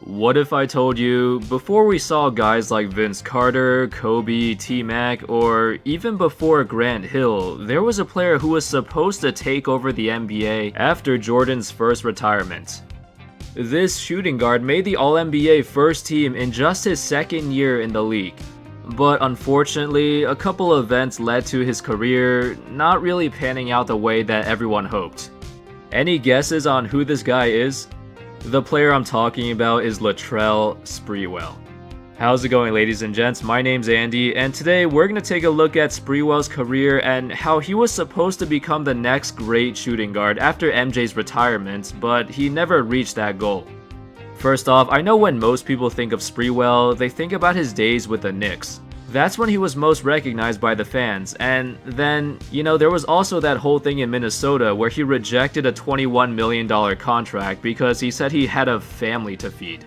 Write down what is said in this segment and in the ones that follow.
What if I told you, before we saw guys like Vince Carter, Kobe, T-Mac, or even before Grant Hill, there was a player who was supposed to take over the NBA after Jordan's first retirement. This shooting guard made the All-NBA first team in just his second year in the league. But unfortunately, a couple events led to his career not really panning out the way that everyone hoped. Any guesses on who this guy is? The player I'm talking about is Latrell Sprewell. How's it going, ladies and gents? My name's Andy, and today we're going to take a look at Sprewell's career and how he was supposed to become the next great shooting guard after MJ's retirement, but he never reached that goal. First off, I know when most people think of Sprewell, they think about his days with the Knicks. That's when he was most recognized by the fans, and then, there was also that whole thing in Minnesota where he rejected a $21 million contract because he said he had a family to feed.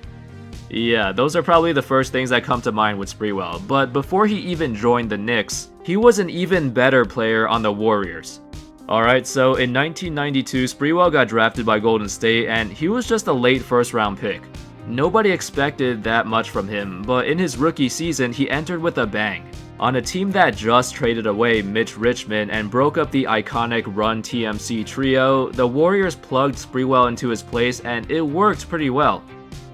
Yeah, those are probably the first things that come to mind with Sprewell, but before he even joined the Knicks, he was an even better player on the Warriors. Alright, so in 1992, Sprewell got drafted by Golden State, and he was just a late first-round pick. Nobody expected that much from him, but in his rookie season, he entered with a bang. On a team that just traded away Mitch Richmond and broke up the iconic Run TMC trio, the Warriors plugged Sprewell into his place, and it worked pretty well.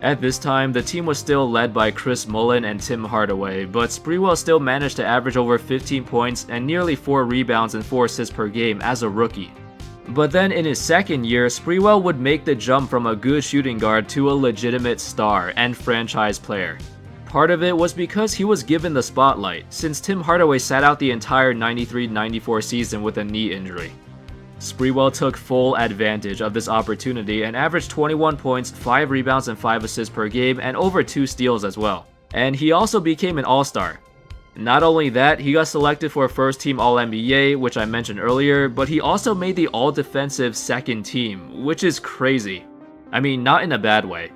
At this time, the team was still led by Chris Mullin and Tim Hardaway, but Sprewell still managed to average over 15 points and nearly 4 rebounds and 4 assists per game as a rookie. But then in his second year, Sprewell would make the jump from a good shooting guard to a legitimate star and franchise player. Part of it was because he was given the spotlight, since Tim Hardaway sat out the entire 93-94 season with a knee injury. Sprewell took full advantage of this opportunity and averaged 21 points, 5 rebounds and 5 assists per game, and over 2 steals as well. And he also became an all-star. Not only that, he got selected for first-team All-NBA, which I mentioned earlier, but he also made the All-Defensive second team, which is crazy. I mean, not in a bad way.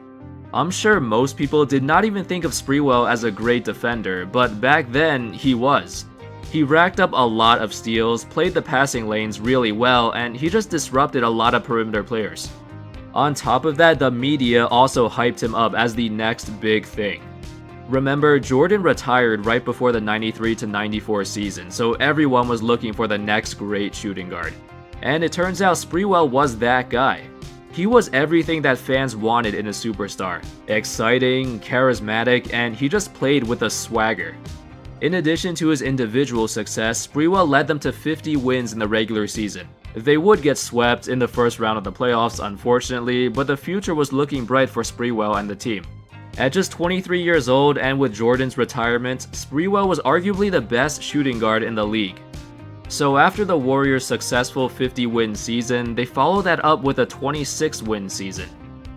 I'm sure most people did not even think of Sprewell as a great defender, but back then, he was. He racked up a lot of steals, played the passing lanes really well, and he just disrupted a lot of perimeter players. On top of that, the media also hyped him up as the next big thing. Remember, Jordan retired right before the 93-94 season, so everyone was looking for the next great shooting guard. And it turns out Sprewell was that guy. He was everything that fans wanted in a superstar. Exciting, charismatic, and he just played with a swagger. In addition to his individual success, Sprewell led them to 50 wins in the regular season. They would get swept in the first round of the playoffs, unfortunately, but the future was looking bright for Sprewell and the team. At just 23 years old and with Jordan's retirement, Sprewell was arguably the best shooting guard in the league. So after the Warriors' successful 50-win season, they followed that up with a 26-win season.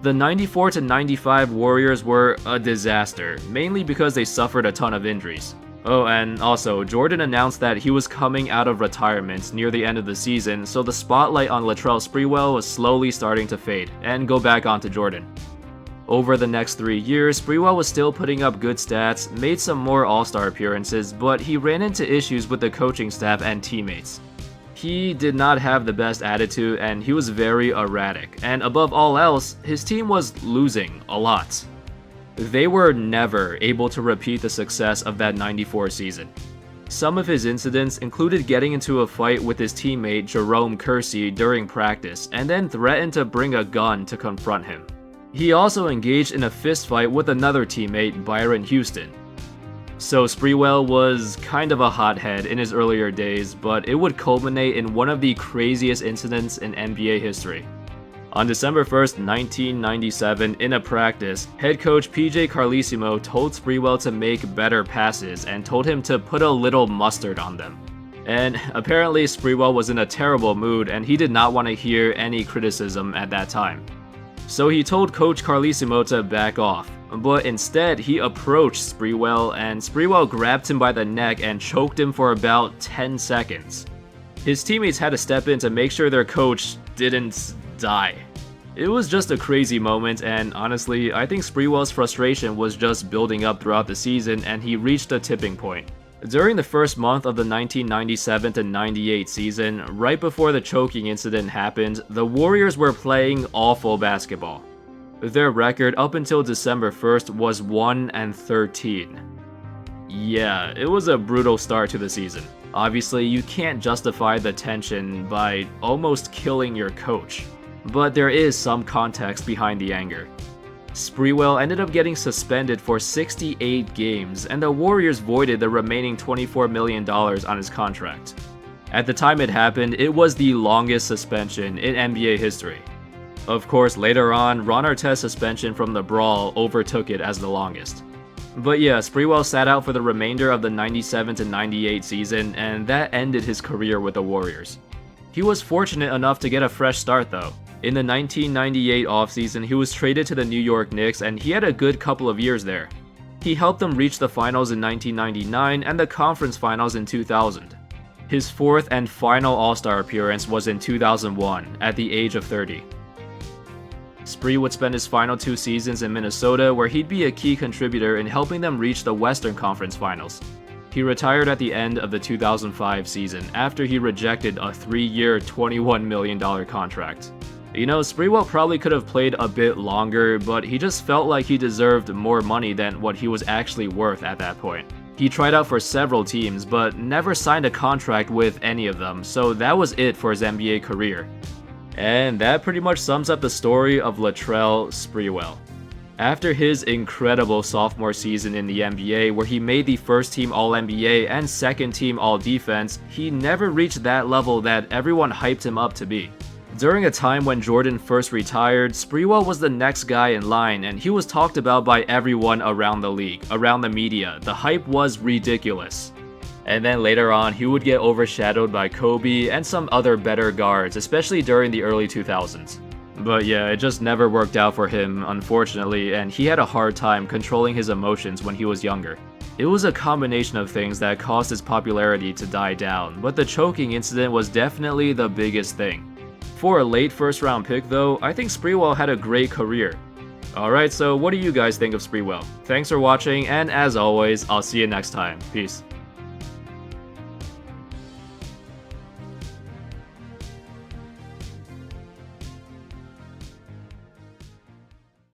The 94-95 Warriors were a disaster, mainly because they suffered a ton of injuries. Oh, and also, Jordan announced that he was coming out of retirement near the end of the season, so the spotlight on Latrell Sprewell was slowly starting to fade and go back onto Jordan. Over the next 3 years, Sprewell was still putting up good stats, made some more All-Star appearances, but he ran into issues with the coaching staff and teammates. He did not have the best attitude and he was very erratic, and above all else, his team was losing a lot. They were never able to repeat the success of that 94 season. Some of his incidents included getting into a fight with his teammate Jerome Kersey during practice and then threatened to bring a gun to confront him. He also engaged in a fistfight with another teammate, Byron Houston. So Sprewell was kind of a hothead in his earlier days, but it would culminate in one of the craziest incidents in NBA history. On December 1st, 1997, in a practice, head coach PJ Carlesimo told Sprewell to make better passes and told him to put a little mustard on them. And apparently Sprewell was in a terrible mood and he did not want to hear any criticism at that time. So he told Coach Carlesimo to back off, but instead he approached Sprewell and Sprewell grabbed him by the neck and choked him for about 10 seconds. His teammates had to step in to make sure their coach didn't die. It was just a crazy moment, and honestly, I think Sprewell's frustration was just building up throughout the season and he reached a tipping point. During the first month of the 1997-98 season, right before the choking incident happened, the Warriors were playing awful basketball. Their record up until December 1st was 1-13. Yeah, it was a brutal start to the season. Obviously, you can't justify the tension by almost killing your coach, but there is some context behind the anger. Sprewell ended up getting suspended for 68 games, and the Warriors voided the remaining $24 million on his contract. At the time it happened, it was the longest suspension in NBA history. Of course, later on, Ron Artest's suspension from the brawl overtook it as the longest. But yeah, Sprewell sat out for the remainder of the 97-98 season, and that ended his career with the Warriors. He was fortunate enough to get a fresh start though. In the 1998 offseason, he was traded to the New York Knicks, and he had a good couple of years there. He helped them reach the finals in 1999 and the conference finals in 2000. His fourth and final All-Star appearance was in 2001, at the age of 30. Spree would spend his final 2 seasons in Minnesota, where he'd be a key contributor in helping them reach the Western Conference Finals. He retired at the end of the 2005 season after he rejected a 3-year, $21 million contract. You know, Sprewell probably could have played a bit longer, but he just felt like he deserved more money than what he was actually worth at that point. He tried out for several teams, but never signed a contract with any of them, so that was it for his NBA career. And that pretty much sums up the story of Latrell Sprewell. After his incredible sophomore season in the NBA, where he made the first-team All-NBA and second-team All-Defense, he never reached that level that everyone hyped him up to be. During a time when Jordan first retired, Sprewell was the next guy in line, and he was talked about by everyone around the league, around the media. The hype was ridiculous. And then later on, he would get overshadowed by Kobe and some other better guards, especially during the early 2000s. But yeah, it just never worked out for him, unfortunately, and he had a hard time controlling his emotions when he was younger. It was a combination of things that caused his popularity to die down, but the choking incident was definitely the biggest thing. For a late first-round pick though, I think Sprewell had a great career. Alright, so what do you guys think of Sprewell? Thanks for watching, and as always, I'll see you next time. Peace.